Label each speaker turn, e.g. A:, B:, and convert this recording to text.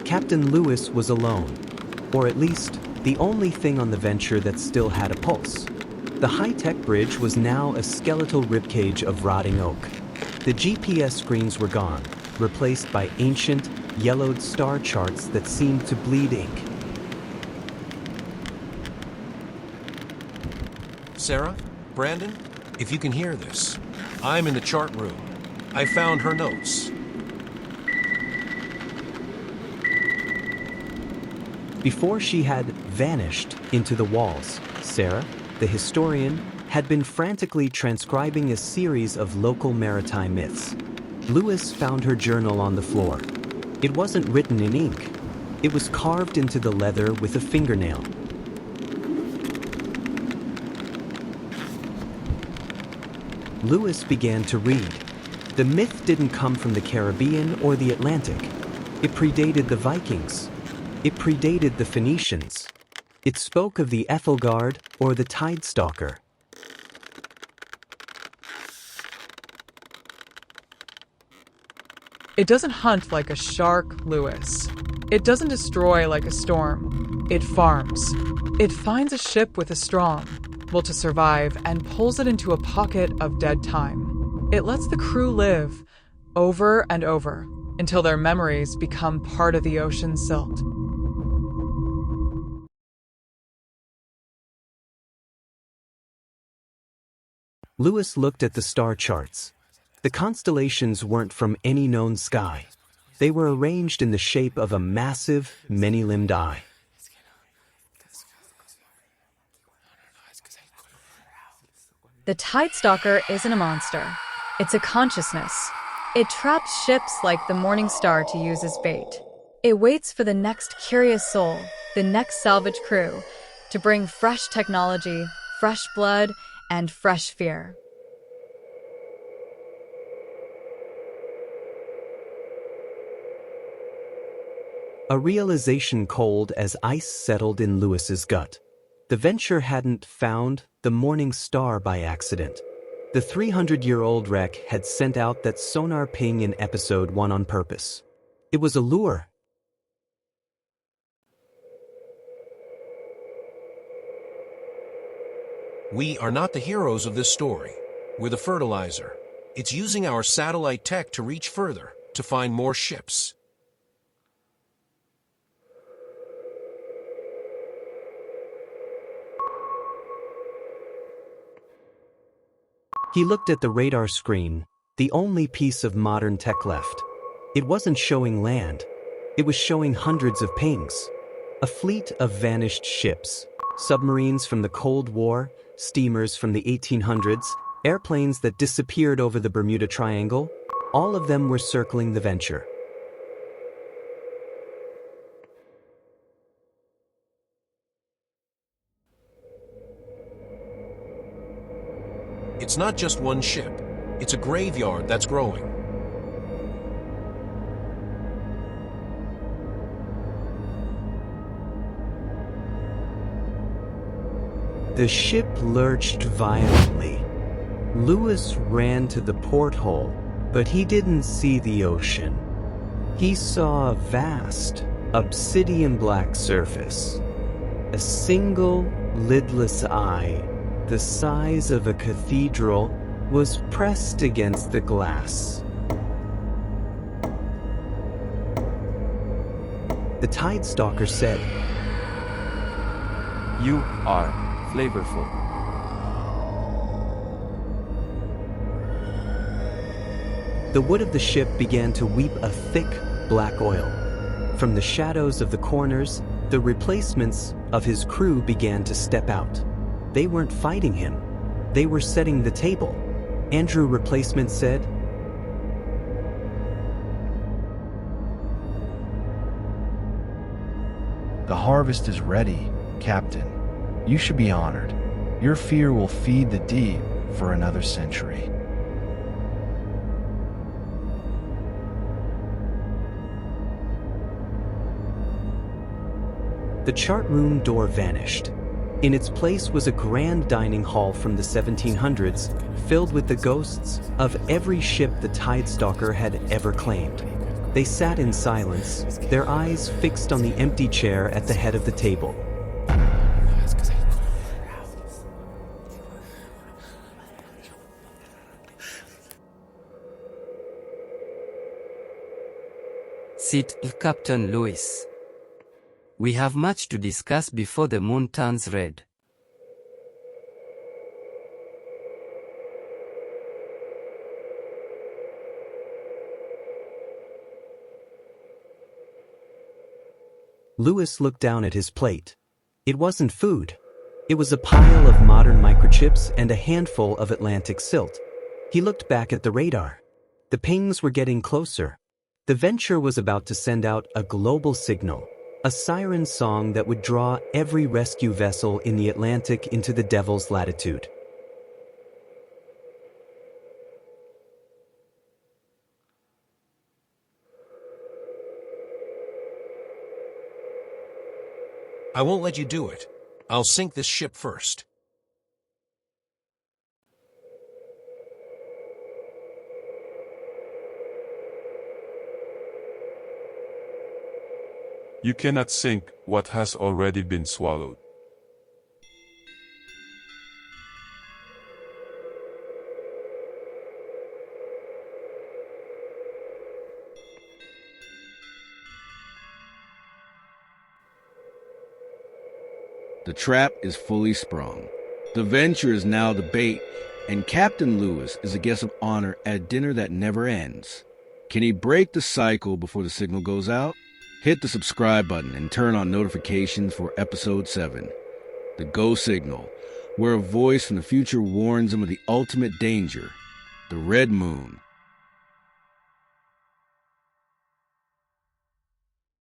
A: Captain Lewis was alone, or at least the only thing on the Venture that still had a pulse. The high-tech bridge was now a skeletal ribcage of rotting oak. The GPS screens were gone, replaced by ancient, yellowed star charts that seemed to bleed ink.
B: Sarah? Brandon? If you can hear this, I'm in the chart room. I found her notes.
A: Before she had vanished into the walls, Sarah, the historian, had been frantically transcribing a series of local maritime myths. Lewis found her journal on the floor. It wasn't written in ink. It was carved into the leather with a fingernail. Lewis began to read. The myth didn't come from the Caribbean or the Atlantic. It predated the Vikings. It predated the Phoenicians. It spoke of the Aethel-Gard or the Tide-Stalker.
C: It doesn't hunt like a shark, Lewis. It doesn't destroy like a storm. It farms. It finds a ship with a strong will to survive and pulls it into a pocket of dead time. It lets the crew live over and over until their memories become part of the ocean's silt.
A: Lewis looked at the star charts. The constellations weren't from any known sky. They were arranged in the shape of a massive, many-limbed eye.
D: The Tide-Stalker isn't a monster. It's a consciousness. It traps ships like the Mourning Star to use as bait. It waits for the next curious soul, the next salvage crew, to bring fresh technology, fresh blood, and fresh fear.
A: A realization cold as ice settled in Lewis's gut. The Venture hadn't found the Mourning Star by accident. The 300-year-old wreck had sent out that sonar ping in episode 1 on purpose. It was a lure.
B: We are not the heroes of this story. We're the fertilizer. It's using our satellite tech to reach further, to find more ships.
A: He looked at the radar screen, the only piece of modern tech left. It wasn't showing land. It was showing hundreds of pings. A fleet of vanished ships, submarines from the Cold War, steamers from the 1800s, airplanes that disappeared over the Bermuda Triangle, all of them were circling the Venture.
B: It's not just one ship. It's a graveyard that's growing.
A: The ship lurched violently. Lewis ran to the porthole, but he didn't see the ocean. He saw a vast, obsidian-black surface. A single, lidless eye, the size of a cathedral, was pressed against the glass. The Tide-Stalker said,
E: "You are flavorful."
A: The wood of the ship began to weep a thick, black oil. From the shadows of the corners, the replacements of his crew began to step out. They weren't fighting him. They were setting the table. Andrew Replacement said,
F: "The harvest is ready, Captain. You should be honored. Your fear will feed the deep for another century."
A: The chart room door vanished. In its place was a grand dining hall from the 1700s, filled with the ghosts of every ship the Tide-Stalker had ever claimed. They sat in silence, their eyes fixed on the empty chair at the head of the table.
G: Sit, Captain Lewis. We have much to discuss before the moon turns red.
A: Lewis looked down at his plate. It wasn't food. It was a pile of modern microchips and a handful of Atlantic silt. He looked back at the radar. The pings were getting closer. The Venture was about to send out a global signal, a siren song that would draw every rescue vessel in the Atlantic into the Devil's Latitude.
B: I won't let you do it. I'll sink this ship first.
E: You cannot sink what has already been swallowed.
H: The trap is fully sprung. The Venture is now the bait, and Captain Lewis is a guest of honor at a dinner that never ends. Can he break the cycle before the signal goes out? Hit the subscribe button and turn on notifications for Episode 7, The Go Signal, where a voice from the future warns him of the ultimate danger, the Red Moon.